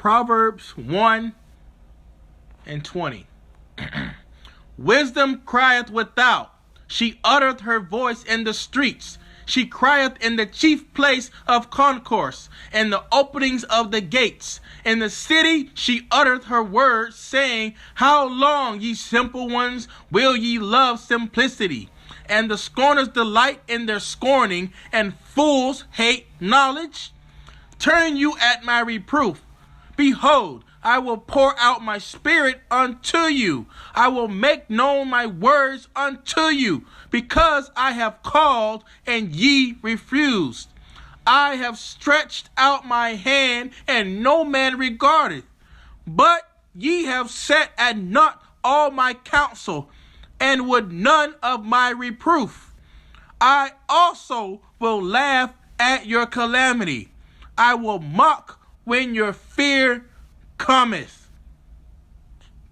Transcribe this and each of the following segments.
Proverbs 1:20. Wisdom crieth without. She uttereth her voice in the streets. She crieth in the chief place of concourse, in the openings of the gates. In the city she uttereth her words, saying, How long, ye simple ones, will ye love simplicity? And the scorners delight in their scorning, and fools hate knowledge. Turn you at my reproof. Behold, I will pour out my spirit unto you. I will make known my words unto you, because I have called and ye refused. I have stretched out my hand, and no man regardeth. But ye have set at naught all my counsel, and would none of my reproof. I also will laugh at your calamity. I will mock when your fear cometh.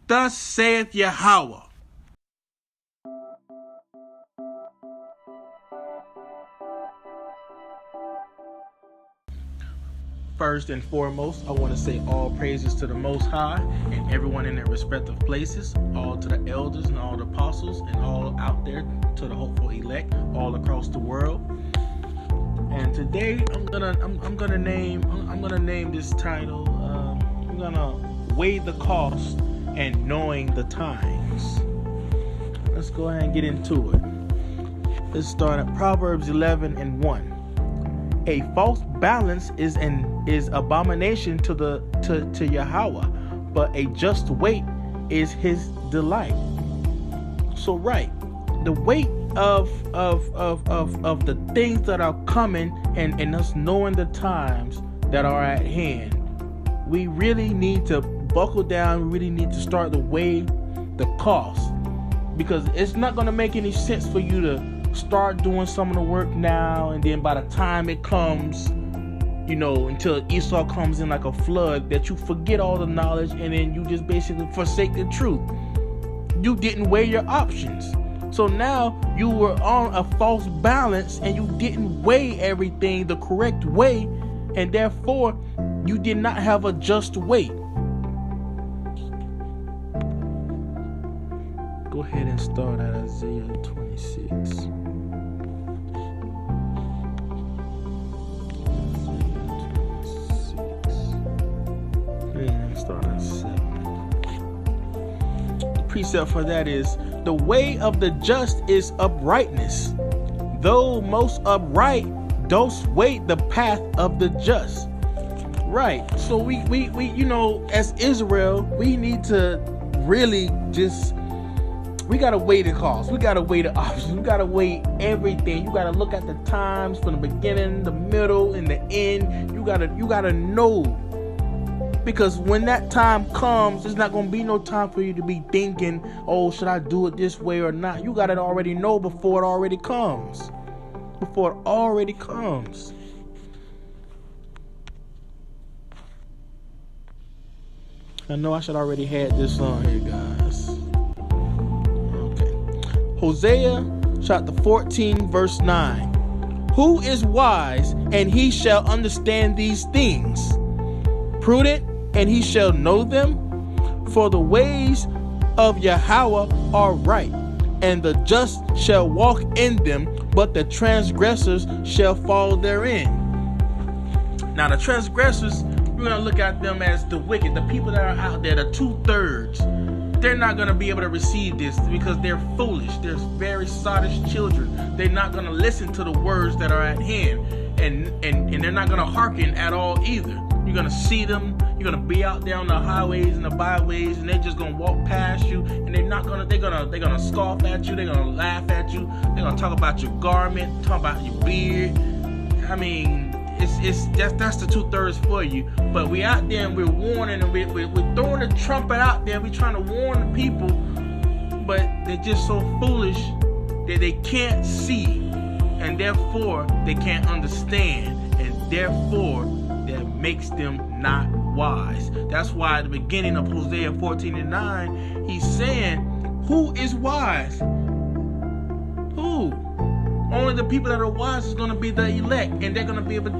Thus saith Yahweh. First and foremost, I want to say all praises to the Most High and everyone in their respective places, all to the elders and all the apostles and all out there to the hopeful elect all across the world. And today I'm gonna name this title. I'm gonna weigh the cost and knowing the times. Let's go ahead and get into it. Let's start at Proverbs 11:1. A false balance is abomination to Yahweh, but a just weight is his delight. So right, the weight of the things that are coming and us knowing the times that are at hand, we really need to buckle down. We really need to start to weigh the cost, because it's not going to make any sense for you to start doing some of the work now, and then by the time it comes, until Esau comes in like a flood, that you forget all the knowledge and then you just basically forsake the truth. You didn't weigh your options. So now you were on a false balance and you didn't weigh everything the correct way, and therefore you did not have a just weight. Go ahead and start at Isaiah 26. Start at 7. The precept for that is, the way of the just is uprightness. Though most upright, dost wait the path of the just. Right. So we as Israel, we need to really we gotta weigh the cost. We gotta weigh the options. We gotta weigh everything. You gotta look at the times from the beginning, the middle, and the end. You gotta know. Because when that time comes, there's not going to be no time for you to be thinking, oh, should I do it this way or not? You got to already know before it already comes. I know I should already had this on here, guys. Okay. Hosea chapter 14, verse 9. Who is wise, and he shall understand these things? Prudent, and he shall know them. For the ways of Yahweh are right, and the just shall walk in them, but the transgressors shall fall therein. Now the transgressors, we're going to look at them as the wicked, the people that are out there, the 2/3. They're not going to be able to receive this because they're foolish. They're very sottish children. They're not going to listen to the words that are at hand, and they're not going to hearken at all either. You're going to see them. You're going to be out there on the highways and the byways, and they're just going to walk past you, and they're going to scoff at you. They're going to laugh at you. They're going to talk about your garment, talk about your beard. I mean, that's the 2/3 for you. But we out there and we're warning, and we're throwing the trumpet out there. We're trying to warn the people, but they're just so foolish that they can't see, and therefore they can't understand, and therefore that makes them not wise. That's why at the beginning of Hosea 14:9, he's saying, who is wise? Who? Only the people that are wise is going to be the elect, and they're going to be able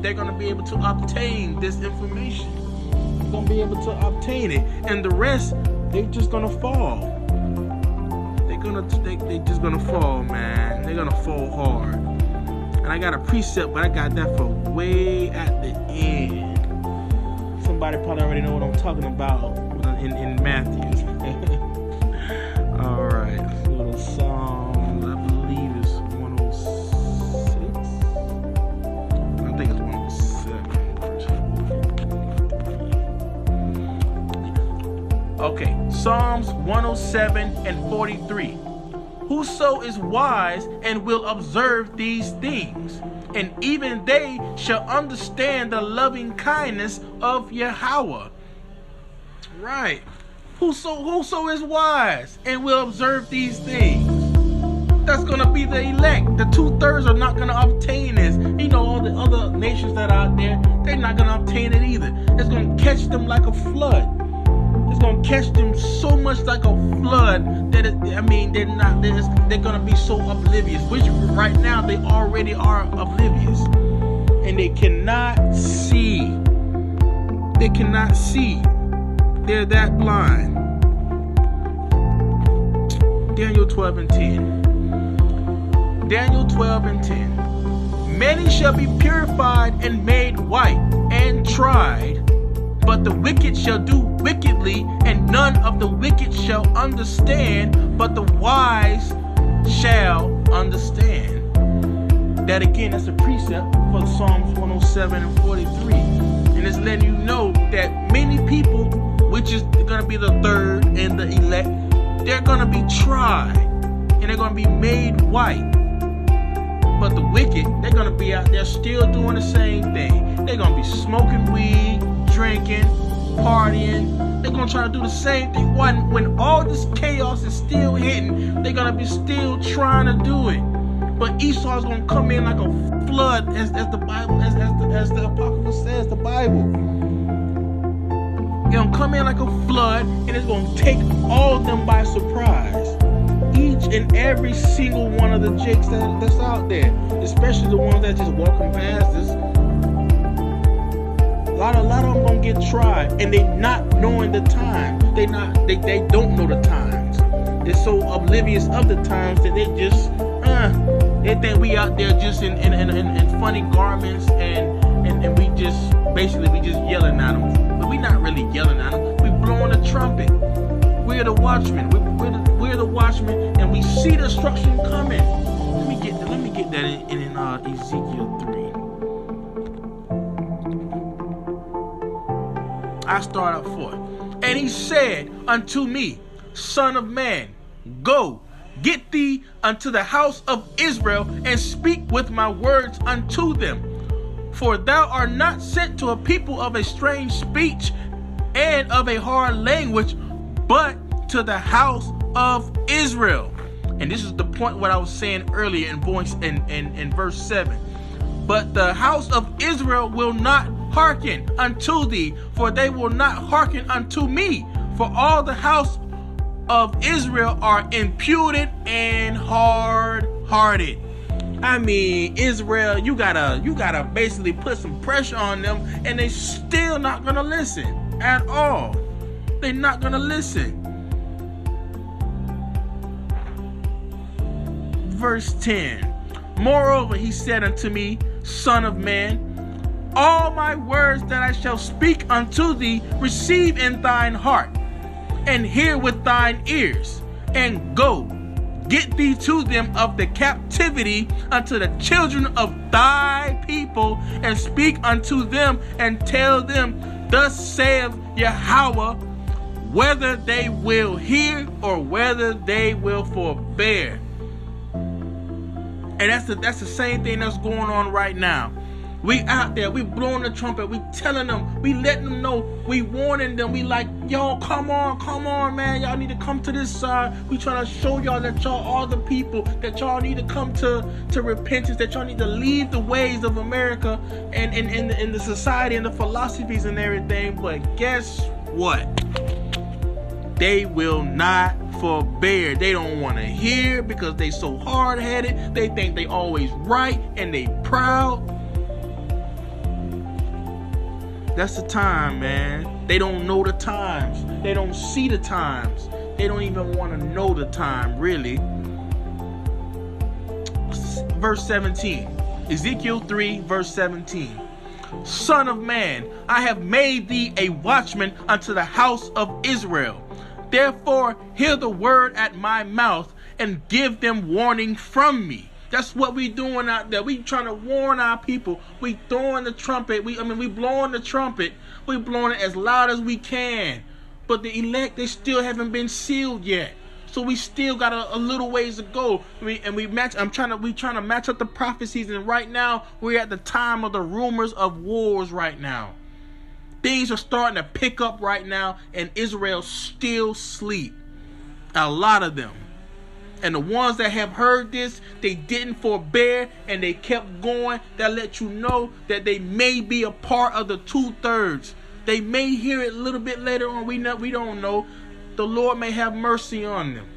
to obtain this information. gonna be able to obtain it, and the rest, they just gonna fall. They just gonna fall, man. They're gonna fall hard. And I got a precept, but I got that for way at the end. Somebody probably already know what I'm talking about in Matthew. All right, let's go to Psalms. I believe it's 106. I think it's 107. Okay, Psalms 107 and 43. Whoso is wise and will observe these things, and even they shall understand the loving kindness of Yahweh. Right. Whoso is wise and will observe these things. That's going to be the elect. The 2/3 are not going to obtain this. You know, all the other nations that are out there, they're not going to obtain it either. It's going to catch them like a flood. It's going to catch them so much like a flood that they're going to be so oblivious, which right now they already are oblivious, and they cannot see. They cannot see. They're that blind. Daniel 12 and 10. Daniel 12 and 10. Many shall be purified and made white and tried, but the wicked shall do wickedly, and none of the wicked shall understand, but the wise shall understand. That again, that's a precept for Psalms 107 and 43. And it's letting you know that many people, which is going to be the third and the elect, they're going to be tried and they're going to be made white. But the wicked, they're going to be out there still doing the same thing. They're going to be smoking weed, drinking, partying. They're going to try to do the same thing. When all this chaos is still hitting, they're going to be still trying to do it. But Esau's going to come in like a flood, as the Bible, as the Apocrypha says, the Bible. It's going to come in like a flood, and it's going to take all of them by surprise. Each and every single one of the jakes that's out there, especially the ones that just walking past us. A lot of them gonna get tried, and they not knowing the time. They don't know the times. They're so oblivious of the times that they just they think we out there just in funny garments and we just yelling at them. But we not really yelling at them. We blowing a trumpet. We're the watchmen. We're the watchmen, and we see destruction coming. Let me get that in Ezekiel 3. I start at 4. And he said unto me, Son of man, go, get thee unto the house of Israel, and speak with my words unto them. For thou art not sent to a people of a strange speech and of a hard language, but to the house of Israel. And this is the point what I was saying earlier in verse 7. But the house of Israel will not hearken unto thee, for they will not hearken unto me. For all the house of Israel are imputed and hard-hearted. I mean, Israel, you gotta basically put some pressure on them, and they still not gonna listen at all. They're not gonna listen. Verse 10. Moreover, he said unto me, Son of man, all my words that I shall speak unto thee, receive in thine heart, and hear with thine ears, and go, get thee to them of the captivity unto the children of thy people, and speak unto them, and tell them, thus saith Yahweh, whether they will hear or whether they will forbear. And that's the same thing that's going on right now. We out there, we blowing the trumpet, we telling them, we letting them know, we warning them, we like, yo, come on, man, y'all need to come to this side. We trying to show y'all that y'all are the people, that y'all need to come to repentance, that y'all need to leave the ways of America and in the society and the philosophies and everything. But guess what? They will not forbear. They don't want to hear because they so hard-headed. They think they always right and they proud. That's the time, man. They don't know the times. They don't see the times. They don't even want to know the time, really. Verse 17. Ezekiel 3, verse 17. Son of man, I have made thee a watchman unto the house of Israel. Therefore, hear the word at my mouth and give them warning from me. That's what we doing out there. We trying to warn our people. We throwing the trumpet. We blowing the trumpet. We blowing it as loud as we can. But the elect, they still haven't been sealed yet. So we still got a little ways to go. We trying to match up the prophecies, and right now we're at the time of the rumors of wars right now. Things are starting to pick up right now, and Israel still sleep. A lot of them. And the ones that have heard this, they didn't forbear and they kept going. That let you know that they may be a part of the 2/3. They may hear it a little bit later on. We don't know. The Lord may have mercy on them.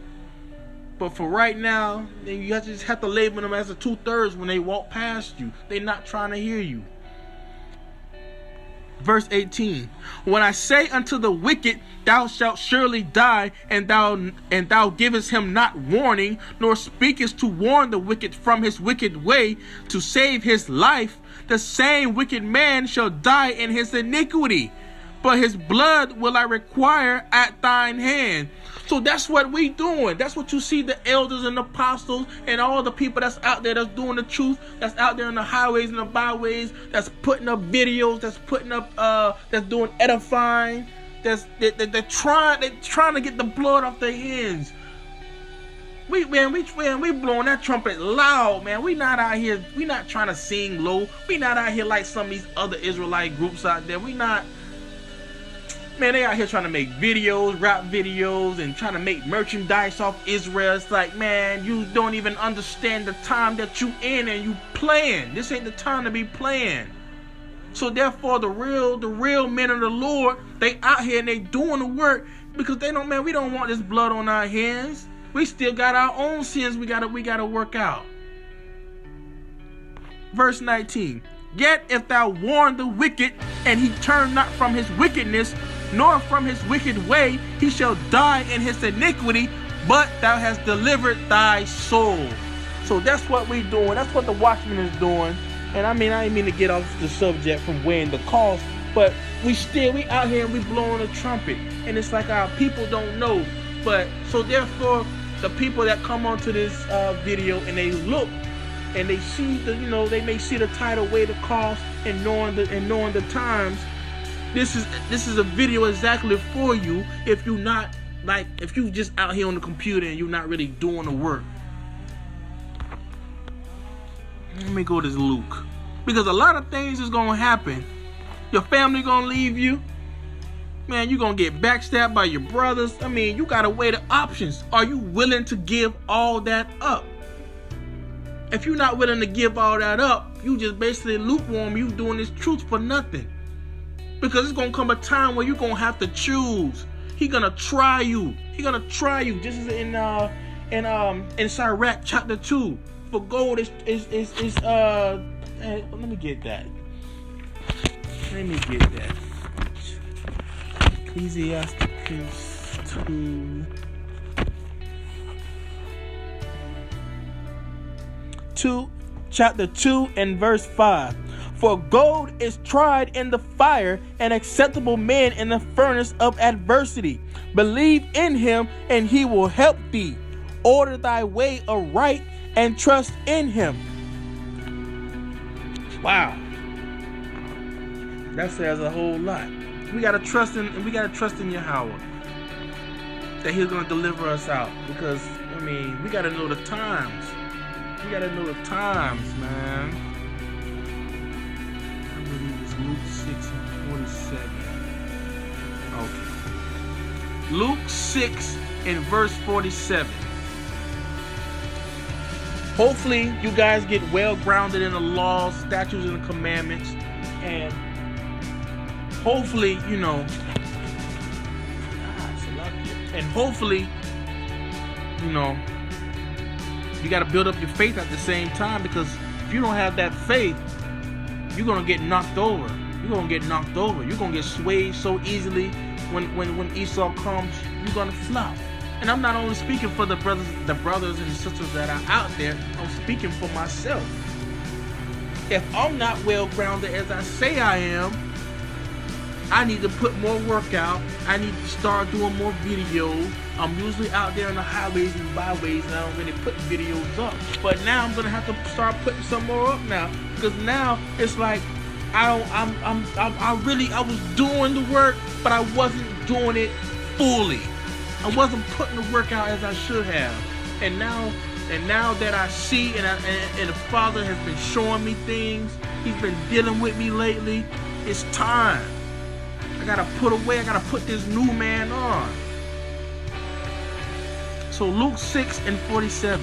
But for right now, you just have to label them as the 2/3 when they walk past you. They're not trying to hear you. Verse 18. When I say unto the wicked, thou shalt surely die, and thou givest him not warning, nor speakest to warn the wicked from his wicked way, to save his life, the same wicked man shall die in his iniquity, but his blood will I require at thine hand. So that's what we doing. That's what you see the elders and the apostles and all the people that's out there that's doing the truth, that's out there in the highways and the byways, that's putting up videos, that's putting up that's doing edifying, they're trying to get the blood off their hands. We blowing that trumpet loud, man. We not out here, we not trying to sing low. We not out here like some of these other Israelite groups out there. We not. Man, they out here trying to make videos, rap videos, and trying to make merchandise off Israel. It's like, man, you don't even understand the time that you in and you playing. This ain't the time to be playing. So therefore, the real men of the Lord, they out here and they doing the work because they know, man, we don't want this blood on our hands. We still got our own sins we gotta work out. Verse 19. Yet if thou warn the wicked, and he turn not from his wickedness, nor from his wicked way, he shall die in his iniquity, but thou hast delivered thy soul. So that's what we doing. That's what the watchman is doing. And I didn't mean to get off the subject from weighing the cost, but we out here and we blowing a trumpet. And it's like our people don't know. But so therefore, the people that come onto this video and they look and they see they may see the title, weigh the cost, and knowing the times. This is a video exactly for you if you just out here on the computer and you're not really doing the work. Let me go to Luke. Because a lot of things is gonna happen. Your family gonna leave you. Man, you're gonna get backstabbed by your brothers. You gotta weigh the options. Are you willing to give all that up? If you're not willing to give all that up, you just basically lukewarm. You doing this truth for nothing. Because it's going to come a time where you're going to have to choose. He's going to try you. Just as in Sirach chapter 2. For gold is let me get that. Ecclesiasticus 2. Chapter 2 and verse 5. For gold is tried in the fire, and acceptable men in the furnace of adversity. Believe in him, and he will help thee. Order thy way aright, and trust in him. Wow. That says a whole lot. We gotta trust in Yahweh. That he's gonna deliver us out. Because, we gotta know the times. We gotta know the times, man. Luke 6 and 47. Okay. Luke 6 and verse 47. Hopefully you guys get well grounded in the laws, statutes, and the commandments. And hopefully, you got to build up your faith at the same time, because if you don't have that faith, you're going to get knocked over. You're gonna get knocked over. You're gonna get swayed so easily when Esau comes. You're gonna flop. And I'm not only speaking for the brothers and sisters that are out there. I'm speaking for myself. If I'm not well grounded as I say I am, I need to put more work out. I need to start doing more videos. I'm usually out there on the highways and byways, and I don't really put videos up. But now I'm gonna have to start putting some more up now, because now it's like I was doing the work, but I wasn't doing it fully. I wasn't putting the work out as I should have. And now that I see and the Father has been showing me things, He's been dealing with me lately. It's time. I gotta put away, I gotta put this new man on. So Luke 6:47.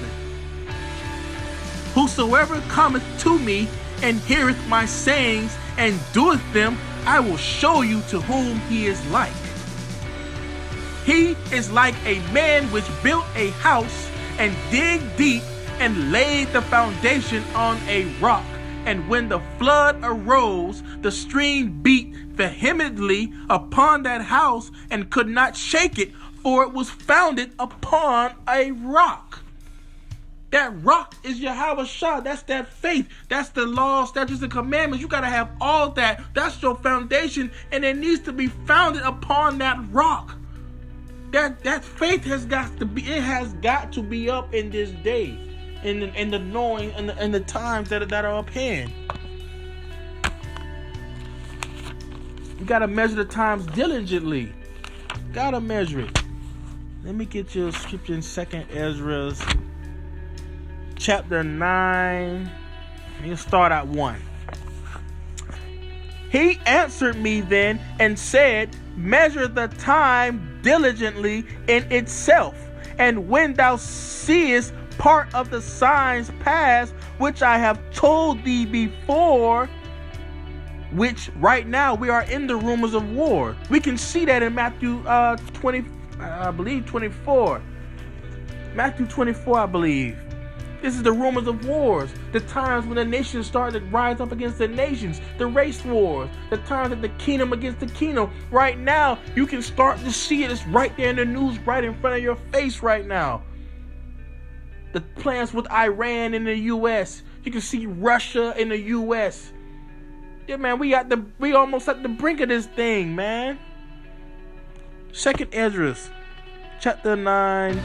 Whosoever cometh to me and heareth my sayings and doeth them, I will show you to whom he is like. He is like a man which built a house and digged deep and laid the foundation on a rock. And when the flood arose, the stream beat vehemently upon that house and could not shake it, for it was founded upon a rock. That rock is Yahweh Shah. That's that faith. That's the law, statutes, and commandments. You got to have all that. That's your foundation, and it needs to be founded upon that rock. That faith has got to be. It has got to be up in this day, in the knowing and the times that are up hand. You got to measure the times diligently. Got to measure it. Let me get you a scripture in 2nd Ezra, chapter 9. You start at 1. He answered me then and said, measure the time diligently in itself, and when thou seest part of the signs past, which I have told thee before, which right now we are in the rumors of war. We can see that in Matthew 20, I believe 24. Matthew 24, I believe. This is the rumors of wars. The times when the nations start to rise up against the nations. The race wars. The times that the kingdom against the kingdom. Right now, you can start to see it. It's right there in the news, right in front of your face right now. The plans with Iran in the U.S. You can see Russia in the U.S. Yeah, man, we almost at the brink of this thing, man. 2nd Ezra, chapter 9.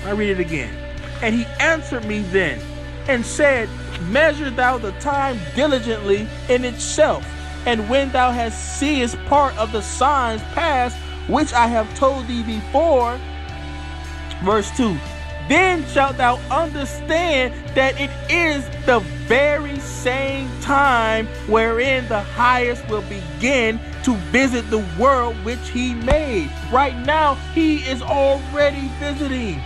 I read it again. And he answered me then and said, measure thou the time diligently in itself, and when thou hast seest part of the signs past, which I have told thee before. Verse 2. Then shalt thou understand that it is the very same time wherein the highest will begin to visit the world which he made. Right now, he is already visiting.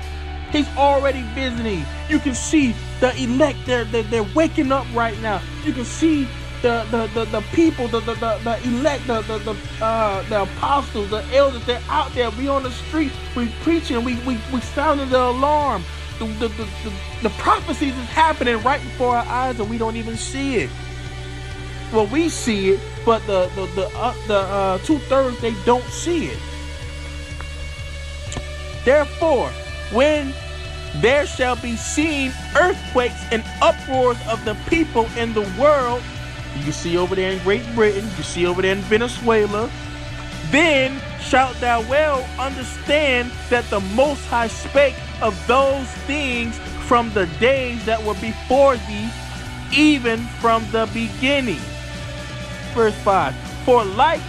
He's already visiting. You can see the elect. They're waking up right now. You can see the people, the elect, the apostles, the elders. They're out there. We on the street. We preaching. We sounding the alarm. The prophecies is happening right before our eyes, and we don't even see it. Well, we see it, but the 2/3 they don't see it. Therefore, when there shall be seen earthquakes and uproars of the people in the world, you can see over there in Great Britain, you can see over there in Venezuela, then shalt thou well understand that the Most High spake of those things from the days that were before thee, even from the beginning. Verse 5. For like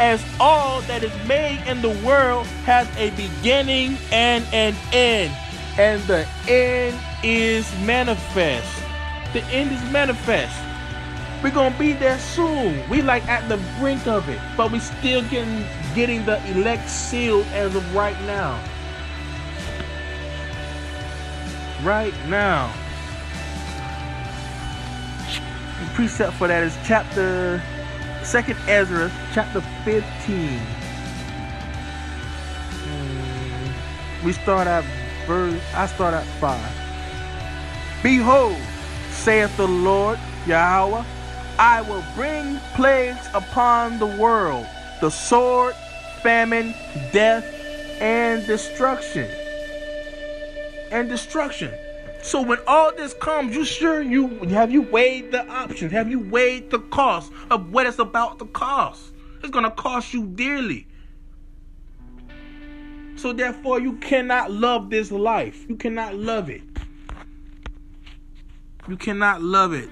as all that is made in the world has a beginning and an end, and the end is manifest. The end is manifest. We're gonna be there soon. We like at the brink of it, but we still getting the elect sealed as of right now. Right now. The precept for that is 2nd Ezra, chapter 15. I start at 5. Behold, saith the Lord Yahweh, I will bring plagues upon the world, the sword, famine, death, and destruction. So when all this comes, have you weighed the options? Have you weighed the cost of what it's about to cost? It's going to cost you dearly. So therefore, you cannot love this life. You cannot love it. You cannot love it.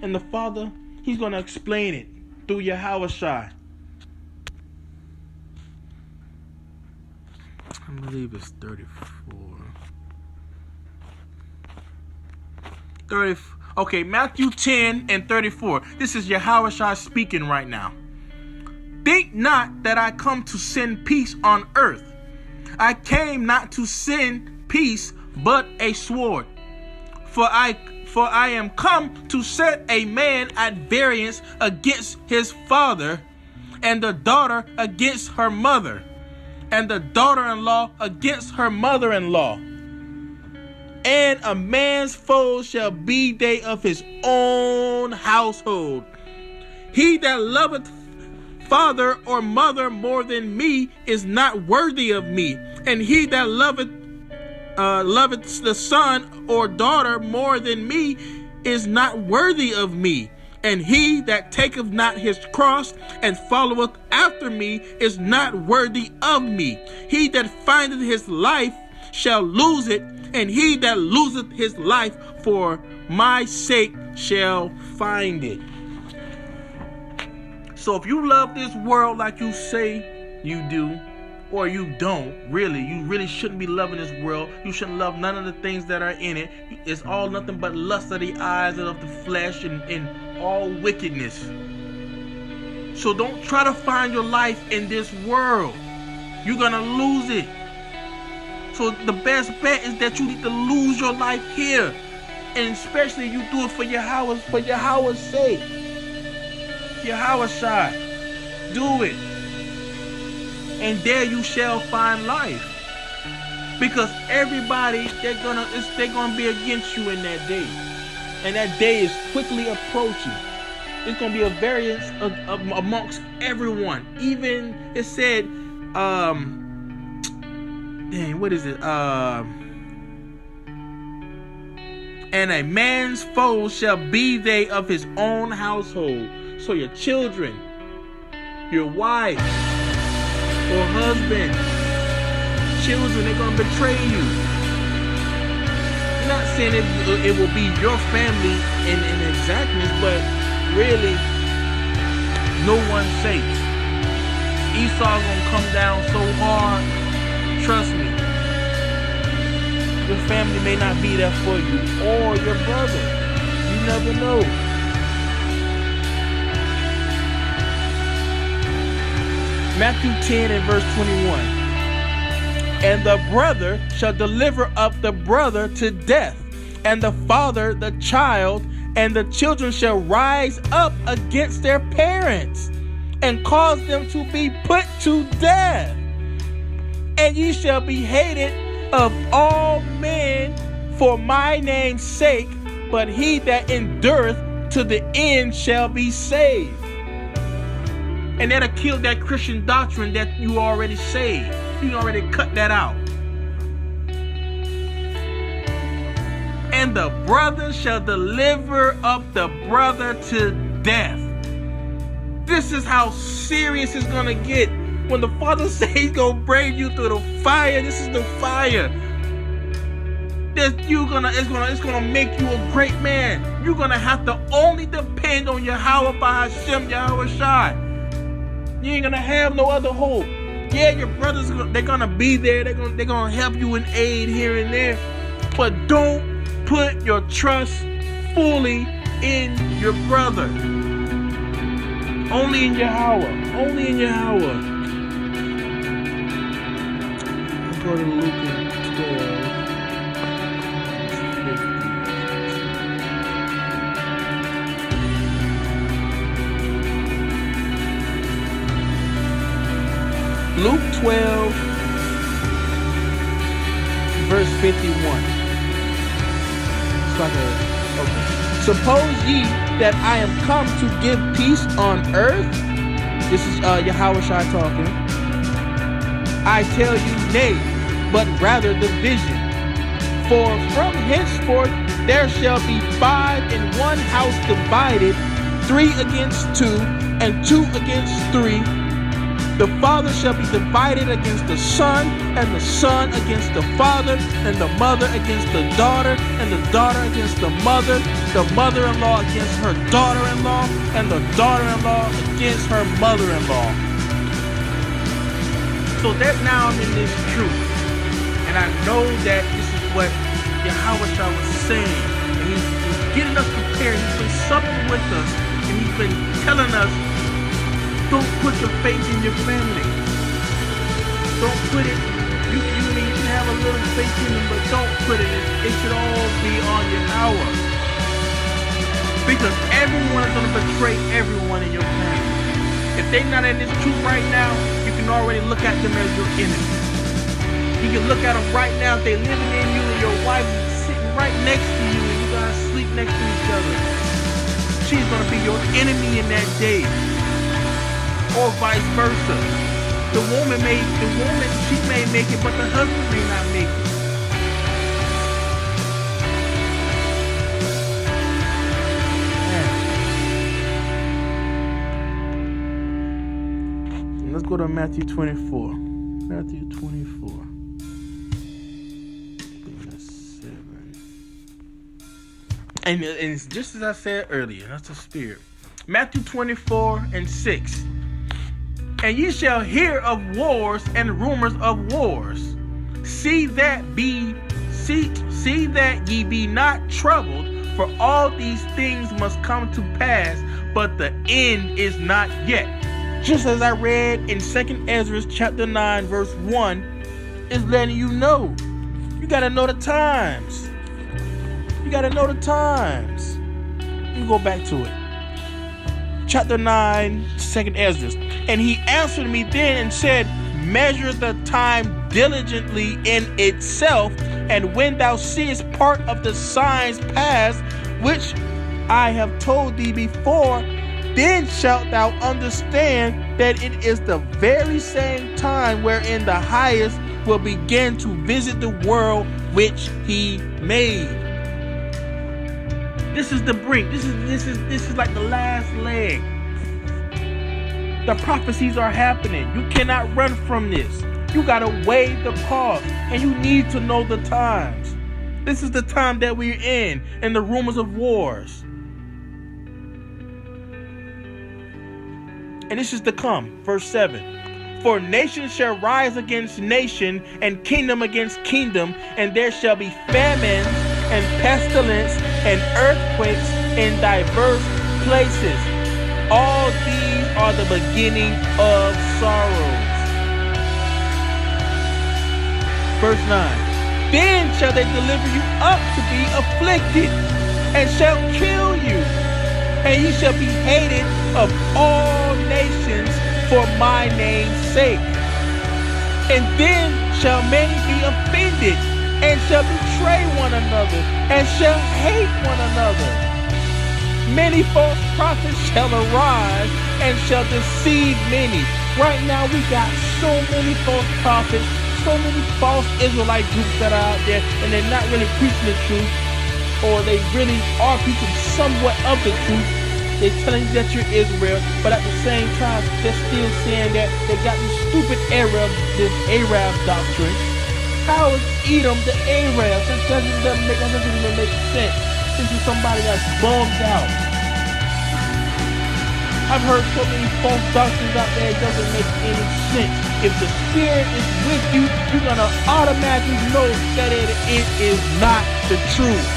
And the Father, He's going to explain it through Yahushua. I believe it's 34. Okay, Matthew 10 and 34. This is Yahushua speaking right now. Think not that I come to send peace on earth. I came not to send peace, but a sword. For I am come to set a man at variance against his father, and the daughter against her mother, and the daughter-in-law against her mother-in-law. And a man's foes shall be they of his own household. He that loveth father or mother more than me is not worthy of me. And he that loveth the son or daughter more than me is not worthy of me. And he that taketh not his cross and followeth after me is not worthy of me. He that findeth his life shall lose it, and he that loseth his life for my sake shall find it. So if you love this world like you say you do, or you don't, you really shouldn't be loving this world. You shouldn't love none of the things that are in it. It's all nothing but lust of the eyes and of the flesh and all wickedness. So don't try to find your life in this world. You're going to lose it. So the best bet is that you need to lose your life here. And especially you do it for Yahweh's sake. Yahushua. Do it. And there you shall find life. Because everybody, they're gonna be against you in that day. And that day is quickly approaching. It's gonna be a variance amongst everyone. Even it said, what is it? And a man's foes shall be they of his own household. So your children, your wife, or husband, children, they're going to betray you. I'm not saying it will be your family in exactness, but really, no one's safe. Esau's going to come down so hard, trust me. Your family may not be there for you, or your brother. You never know. Matthew 10 and verse 21. And the brother shall deliver up the brother to death, and the father the child, and the children shall rise up against their parents, and cause them to be put to death. And ye shall be hated of all men for my name's sake, but he that endureth to the end shall be saved. And that'll kill that Christian doctrine that you already saved. You already cut that out. And the brother shall deliver up the brother to death. This is how serious it's gonna get. When the Father says he's gonna bring you through the fire, this is the fire. It's gonna make you a great man. You're gonna have to only depend on Yahweh by Hashem, Yahushua. You ain't gonna have no other hope. Yeah, your brothers, they're gonna be there. They're gonna help you and aid here and there. But don't put your trust fully in your brother. Only in Yahweh. Only in Yahweh. Let's go to Luke 12. Luke 12, verse 51. Suppose ye that I am come to give peace on earth? This is Yahushua talking. I tell you, nay, but rather division. For from henceforth there shall be 5 in one house divided, 3 against 2, and 2 against 3. The father shall be divided against the son, and the son against the father, and the mother against the daughter, and the daughter against the mother-in-law against her daughter-in-law, and the daughter-in-law against her mother-in-law. So that now I'm in this truth, and I know that this is what Yahushua was saying, and he's getting us prepared. He's been supping with us, and he's been telling us, don't put your faith in your family. Don't put it, you can have a little faith in them, but don't put it in. It should all be on Yahweh. Because everyone is going to betray everyone in your family. If they're not in this truth right now, you can already look at them as your enemy. You can look at them right now if they're living in you and your wife is sitting right next to you and you guys sleep next to each other. She's going to be your enemy in that day. Or vice versa. The woman, she may make it, but the husband may not make it. Let's go to Matthew 24. Matthew 24. That's 7. And it's just as I said earlier, that's the spirit. Matthew 24 and 6. And ye shall hear of wars and rumors of wars. See that ye be not troubled, for all these things must come to pass, but the end is not yet. Just as I read in 2 Ezra chapter 9 verse 1, is letting you know. You gotta know the times. You gotta know the times. Let me go back to it. Chapter 9, 2 Ezra. And he answered me then and said, measure the time diligently in itself, and when thou seest part of the signs pass, which I have told thee before, then shalt thou understand that it is the very same time wherein the highest will begin to visit the world which he made. This is the brink. This is like the last leg. The prophecies are happening. You cannot run from this. You gotta weigh the cost, and you need to know the times. This is the time that we're in, and the rumors of wars. And this is to come. Verse 7. For nation shall rise against nation, and kingdom against kingdom, and there shall be famines and pestilence and earthquakes in diverse places. All these are the beginning of sorrows. Verse 9. Then shall they deliver you up to be afflicted, and shall kill you, and ye shall be hated of all nations for my name's sake. And then shall many be offended, and shall betray one another, and shall hate one another. Many false prophets shall arise, and shall deceive many. Right now we got so many false prophets, so many false Israelite groups that are out there, and they're not really preaching the truth, or they really are preaching somewhat of the truth. They're telling you that you're Israel, but at the same time, they're still saying that they got this stupid this Arab doctrine. How is Edom the Arab? That doesn't even make sense. This is somebody that's bugged out. I've heard so many false doctrines out there, it doesn't make any sense. If the Spirit is with you, you're going to automatically know that it is not the truth.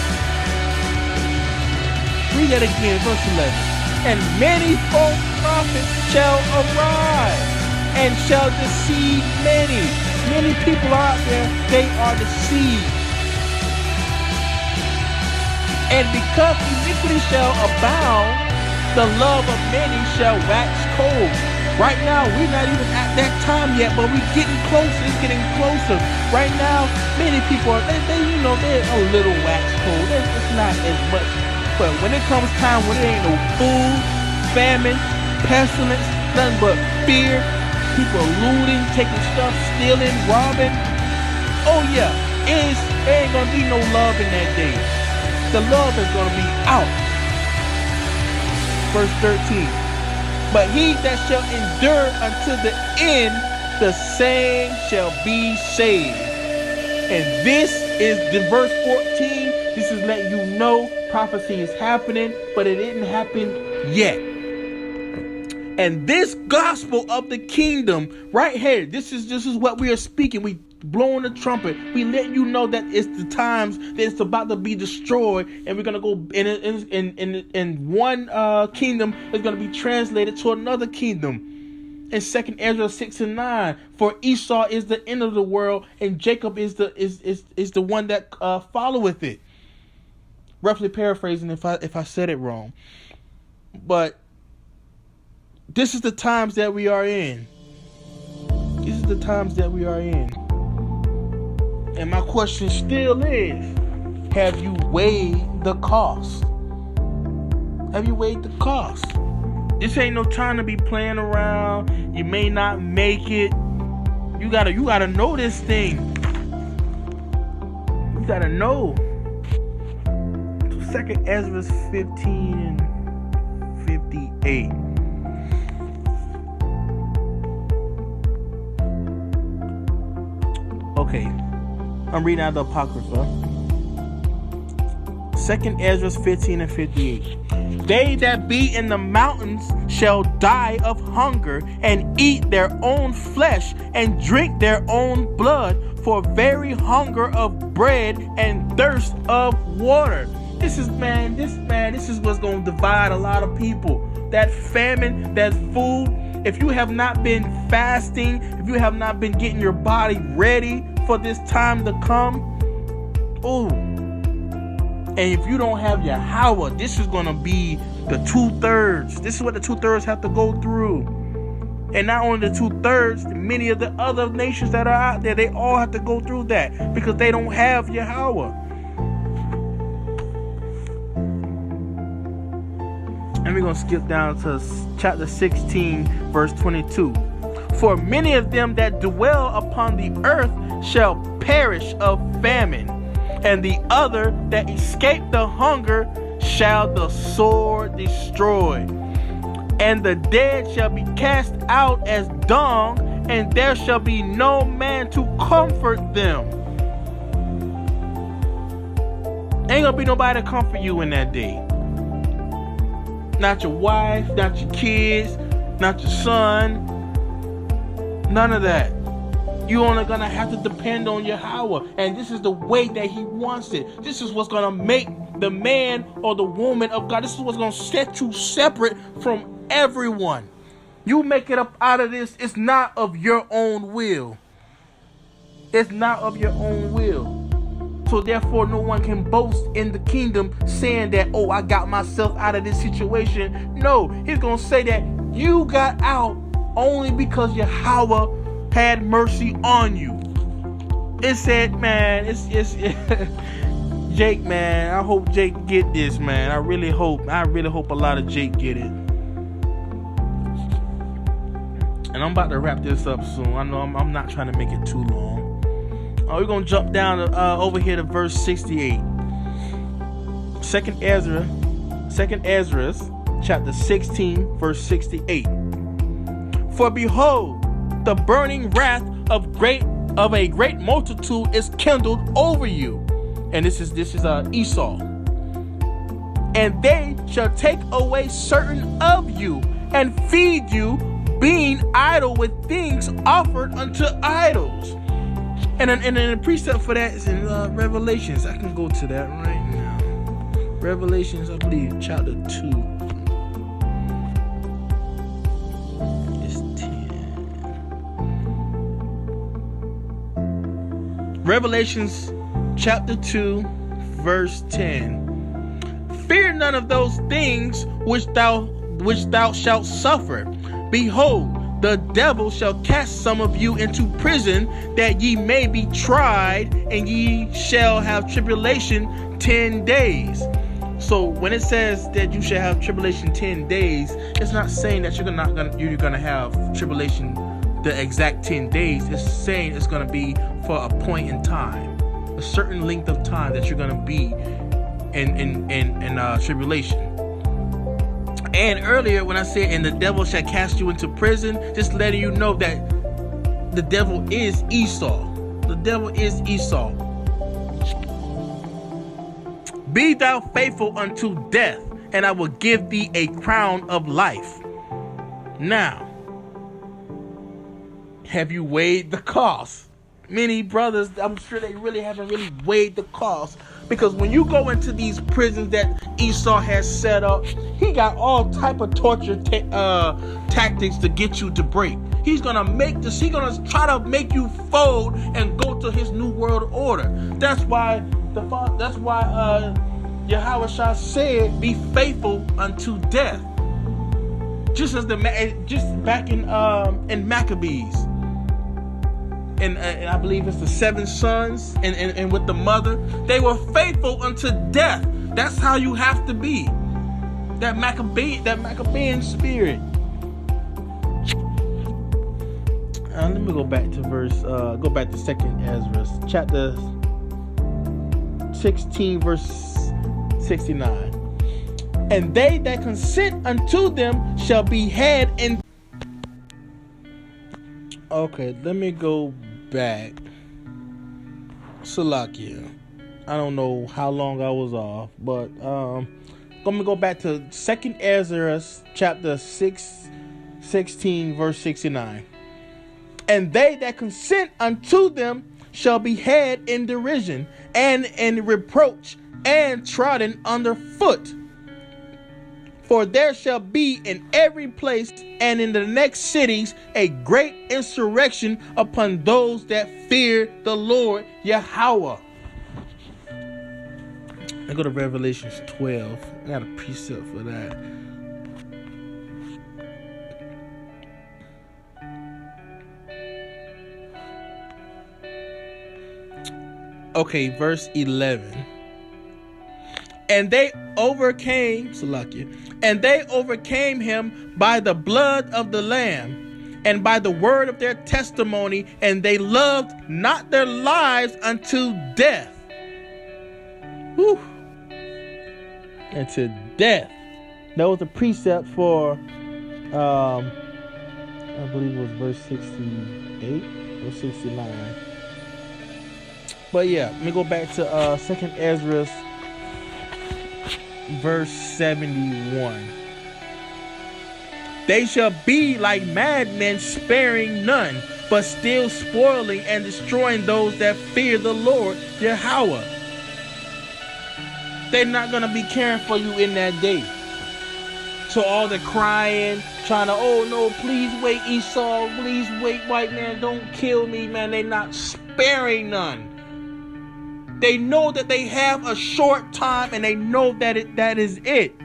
Read that again, verse 11. And many false prophets shall arise, and shall deceive many. Many people out there, they are deceived. And because iniquity shall abound, the love of many shall wax cold. Right now, we're not even at that time yet, but we're getting closer. It's getting closer. Right now, many people are, they're a little wax cold. It's not as much But when it comes time when there ain't no food, famine, pestilence, nothing but fear, people looting, taking stuff, stealing, robbing. Oh yeah, there ain't gonna be no love in that day. The love is gonna be out. Verse 13. But he that shall endure unto the end, the same shall be saved. And this is the verse 14. This is letting you know prophecy is happening, but it didn't happen yet. And this gospel of the kingdom right here, this is what we are speaking. We blowing the trumpet. We let you know that it's the times that it's about to be destroyed, and we're gonna go in one kingdom is gonna be translated to another kingdom. In 2 Ezra 6:9, for Esau is the end of the world, and Jacob is the one that followeth it. Roughly paraphrasing if I said it wrong, but this is the times that we are in. These are the times that we are in. And my question still is, have you weighed the cost? Have you weighed the cost? This ain't no time to be playing around. You may not make it. You gotta know this thing. You gotta know. 2 Ezra 15 and 58. Okay, I'm reading out the Apocrypha. 2 Ezra 15 and 58. They that be in the mountains shall die of hunger, and eat their own flesh, and drink their own blood, for very hunger of bread and thirst of water. This is what's going to divide a lot of people. That famine, that food. If you have not been fasting, if you have not been getting your body ready for this time to come, and if you don't have Yahweh, this is going to be the 2/3. This is what the 2/3 have to go through. And not only the 2/3, many of the other nations that are out there, they all have to go through that because they don't have Yahweh. And we're going to skip down to chapter 16, verse 22. For many of them that dwell upon the earth shall perish of famine, and the other that escape the hunger shall the sword destroy. And the dead shall be cast out as dung, and there shall be no man to comfort them. Ain't gonna be nobody to comfort you in that day. Not your wife, not your kids, not your son. None of that. You're only gonna have to depend on Yahweh, and this is the way that He wants it. This is what's gonna make the man or the woman of God. This is what's gonna set you separate from everyone. You make it up out of this. It's not of your own will. It's not of your own will. So therefore, no one can boast in the kingdom saying that, oh, I got myself out of this situation. No, He's gonna say that you got out only because Yahweh had mercy on you. It said, man, it's Jake, man. I hope Jake get this, man. I really hope a lot of Jake get it. And I'm about to wrap this up soon. I know I'm not trying to make it too long. We're gonna jump down over here to verse 68. 2 Ezra, chapter 16, verse 68. For behold, the burning wrath of a great multitude is kindled over you. And this is Esau. And they shall take away certain of you and feed you, being idle with things offered unto idols. And the precept for that is in Revelations. I can go to that right now. Revelations, I believe, chapter 2. It's 10. Revelations chapter 2, verse 10. Fear none of those things which thou shalt suffer. Behold, the devil shall cast some of you into prison, that ye may be tried, and ye shall have tribulation 10 days. So when it says that you should have tribulation 10 days, it's not saying that you're gonna have tribulation the exact 10 days. It's saying it's gonna be for a point in time, a certain length of time that you're gonna be in tribulation. And earlier when I said, and the devil shall cast you into prison, just letting you know that the devil is Esau. The devil is Esau. Be thou faithful unto death, and I will give thee a crown of life. Now, have you weighed the cost? Many brothers, I'm sure they really haven't weighed the cost, because when you go into these prisons that Esau has set up, he got all type of torture tactics to get you to break. He's gonna try to make you fold and go to his new world order. That's why Yahushua said, "Be faithful unto death." Just back in Maccabees. And I believe it's the 7 sons and with the mother, they were faithful unto death. That's how you have to be. That Maccabean spirit. Let me go back to go back to 2nd Ezra, chapter 16, verse 69. And they that consent unto them shall be had in. Okay, let me go back. Salakia. I don't know how long I was off, but let me go back to 2nd Ezra, chapter 16, verse 69. And they that consent unto them shall be had in derision and in reproach and trodden under foot. For there shall be in every place and in the next cities a great insurrection upon those that fear the Lord Yahweh. I go to Revelation 12. I got a precept for that. Okay, verse 11. And they overcame him by the blood of the Lamb and by the word of their testimony, and they loved not their lives unto death. Whew. And to death. That was a precept for, I believe it was verse 68 or 69. But yeah, let me go back to 2nd Ezra, verse 71. They shall be like madmen, sparing none, but still spoiling and destroying those that fear the Lord Yahweh. They're not going to be caring for you in that day. So all the crying, trying to, oh no, please wait, Esau, please wait, white man, don't kill me, man. They're not sparing none. They know that they have a short time, and they know that that is it.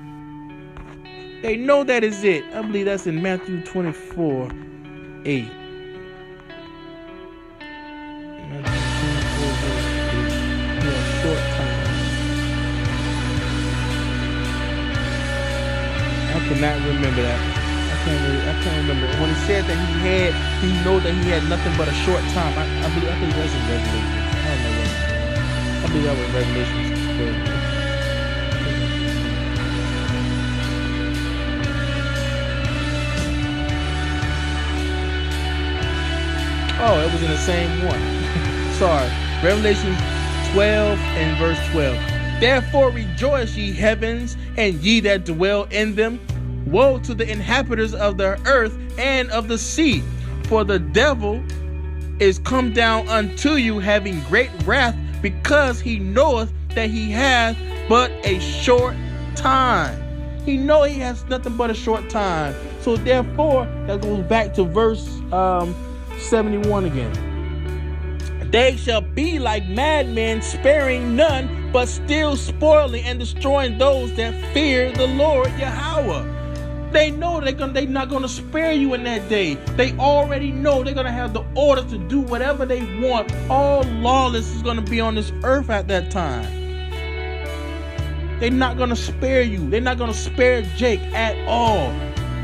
They know that is it. I believe that's in Matthew 24:8. Short time. I cannot remember that. I can't remember. When he said that he know that he had nothing but a short time. I think that's in Revelation. I don't know what. I believe that was Revelation 12. Oh, it was in the same one. Sorry. Revelation 12 and verse 12. Therefore rejoice, ye heavens, and ye that dwell in them. Woe to the inhabitants of the earth and of the sea, for the devil is come down unto you, having great wrath, because he knoweth that he hath but a short time. He know he has nothing but a short time. So therefore, that goes back to verse 71 again. They shall be like madmen, sparing none, but still spoiling and destroying those that fear the Lord Yahweh. They know they're not going to spare you in that day. They already know they're going to have the order to do whatever they want. All lawless is going to be on this earth at that time. They're not going to spare you. They're not going to spare Jake at all.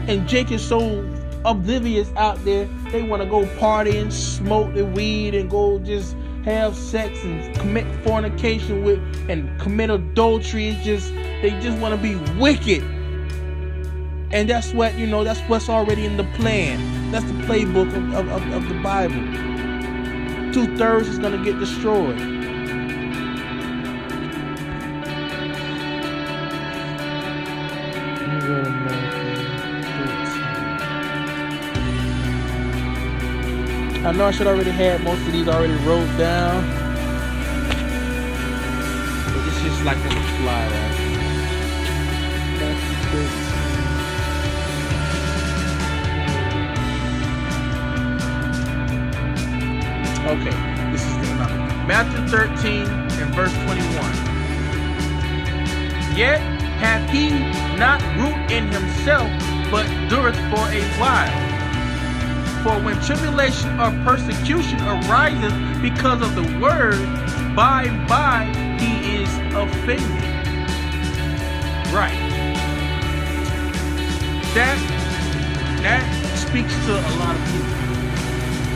And Jake is so oblivious out there. They want to go party and smoke the weed and go just have sex and commit fornication with and commit adultery. It's just, they just want to be wicked. And that's what, that's what's already in the plan. That's the playbook of the Bible. 2/3 is going to get destroyed. I know I should already have most of these already wrote down, but it's just like on the fly, right? Okay, this is the number. Matthew 13 and verse 21. Yet hath he not root in himself, but dureth for a while. For when tribulation or persecution arises because of the word, by and by he is offended. Right. That speaks to a lot of people,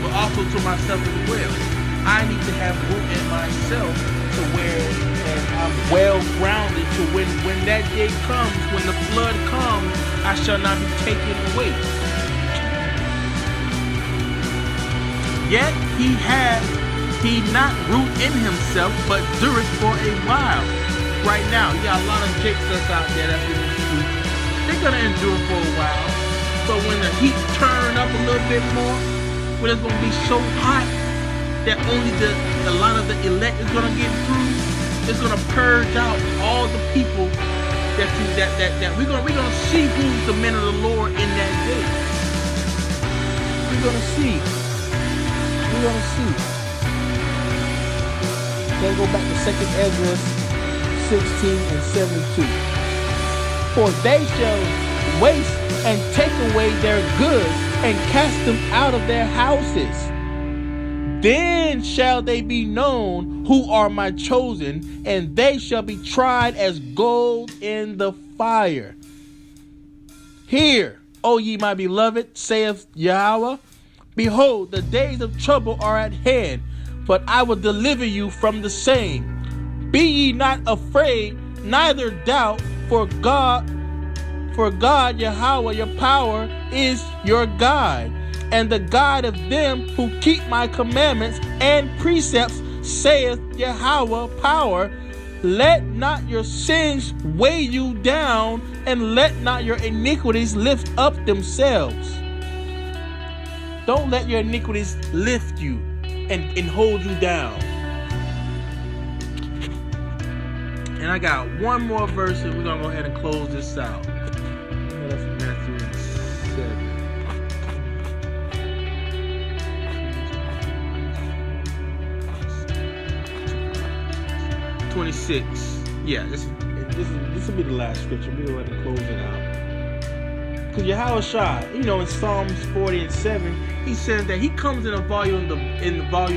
but also to myself as well. I need to have root in myself to where I'm well grounded to when that day comes, when the flood comes, I shall not be taken away. Yet he not root in himself, but dureth for a while. Right now, you got a lot of jakes that's out there that's in the street. They're gonna endure for a while. But when the heat turn up a little bit more, when it's gonna be so hot that only a lot of the elect is gonna get through, it's gonna purge out all the people that we're gonna see who's the men of the Lord in that day. We're gonna see. We're gonna see. Let's go back to 2 Ezra 16 and 72. For they shall waste and take away their goods and cast them out of their houses. Then shall they be known who are my chosen, and they shall be tried as gold in the fire. Hear, O ye my beloved, saith Yahweh. Behold, the days of trouble are at hand, but I will deliver you from the same. Be ye not afraid, neither doubt, for God, Yahweh, your power, is your guide, and the guide of them who keep my commandments and precepts, saith Yahweh, power. Let not your sins weigh you down, and let not your iniquities lift up themselves. Don't let your iniquities lift you and hold you down. And I got one more verse and we're going to go ahead and close this out. That's Matthew 7. 26. Yeah, this will be the last scripture. We're going to close it out. Because Yahushua, in Psalms 40 and 7, he says that he comes in the volume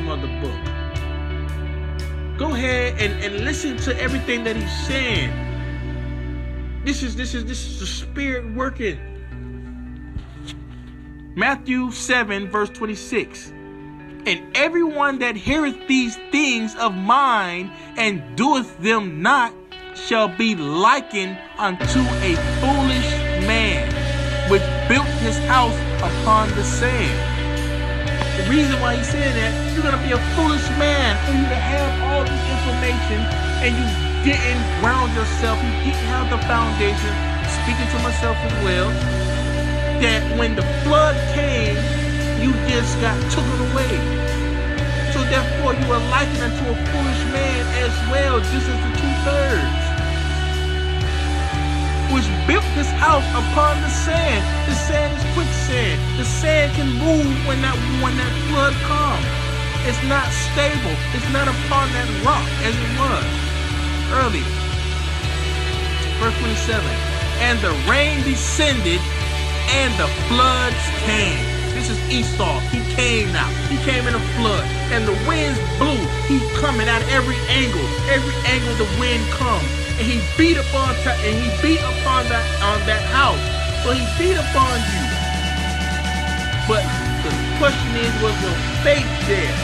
of the book. Go ahead and listen to everything that he's saying. This is the Spirit working. Matthew 7 verse 26. And everyone that heareth these things of mine and doeth them not shall be likened unto a foolish man, which built his house upon the sand. The reason why he's saying that, you're going to be a foolish man for you to have all this information and you didn't ground yourself, you didn't have the foundation, speaking to myself as well, that when the flood came, you just got taken away. So therefore you are likened unto a foolish man as well, just as the 2/3. Which built his house upon the sand. The sand is quicksand. The sand can move when that flood comes. It's not stable. It's not upon that rock as it was earlier. Verse 27. And the rain descended, and the floods came. This is Esau. He came now. He came in a flood, and the winds blew. He's coming at every angle. Every angle the wind comes. and he beat upon that house. So he beat upon you. But the question is, was your faith there?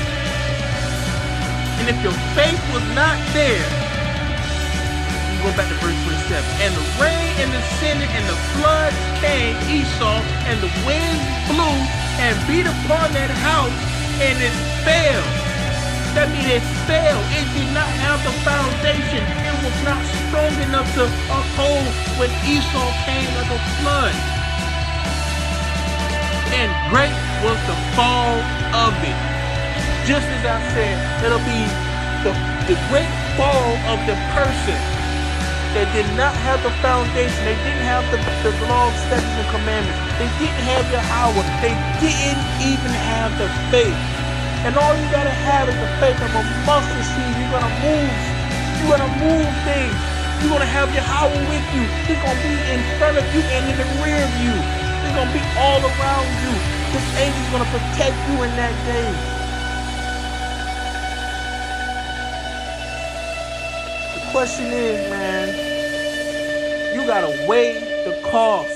And if your faith was not there, you go back to verse 27. And the rain and the descended and the floods came, Esau, and the winds blew and beat upon that house, and it fell. That means it fell. It did not have the foundation. It was not strong enough to uphold when Esau came like a flood. And great was the fall of it. Just as I said, it'll be the great fall of the person that did not have the foundation. They didn't have the law, statutes, and commandments. They didn't have Yahweh. They didn't even have the faith. And all you gotta have is the faith of a mustard seed. You're gonna move. You're gonna move things. You're gonna have Yahweh with you. He's gonna be in front of you and in the rear of you. He's gonna be all around you. This angel's gonna protect you in that day. The question is, man, you gotta weigh the cost.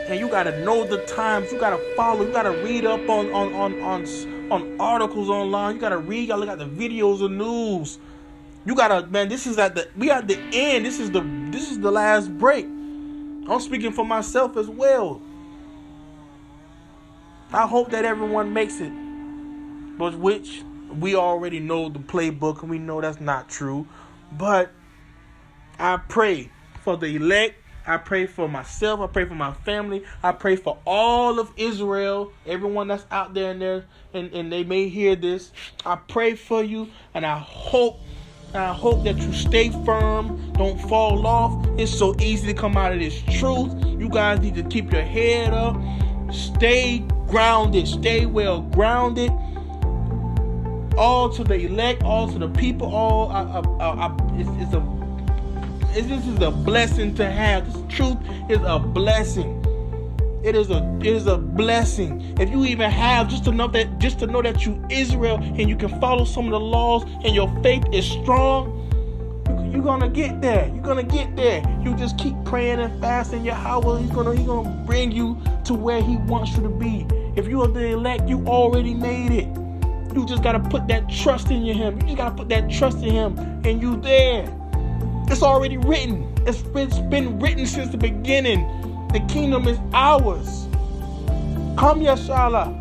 And you gotta know the times. You gotta follow. You gotta read up on articles online. You gotta read. You gotta look at the videos of news. You gotta, man. We at the end. This is the last break. I'm speaking for myself as well. I hope that everyone makes it, but which we already know the playbook, and we know that's not true. But I pray for the elect. I pray for myself. I pray for my family. I pray for all of Israel, everyone that's out there and they may hear this. I pray for you, and I hope that you stay firm, don't fall off. It's so easy to come out of this truth. You guys need to keep your head up, stay grounded, stay well grounded. All to the elect, all to the people, this is a blessing to have. This truth is a blessing. It is a blessing. If you even have just to know that you Israel and you can follow some of the laws and your faith is strong, you're gonna get there. You're gonna get there. You just keep praying and fasting. Yahweh, He's gonna bring you to where He wants you to be. If you are the elect, you already made it. You just gotta put that trust in Him. You just gotta put that trust in Him, and you there. It's already written. It's been written since the beginning. The kingdom is ours. Come, Yashala.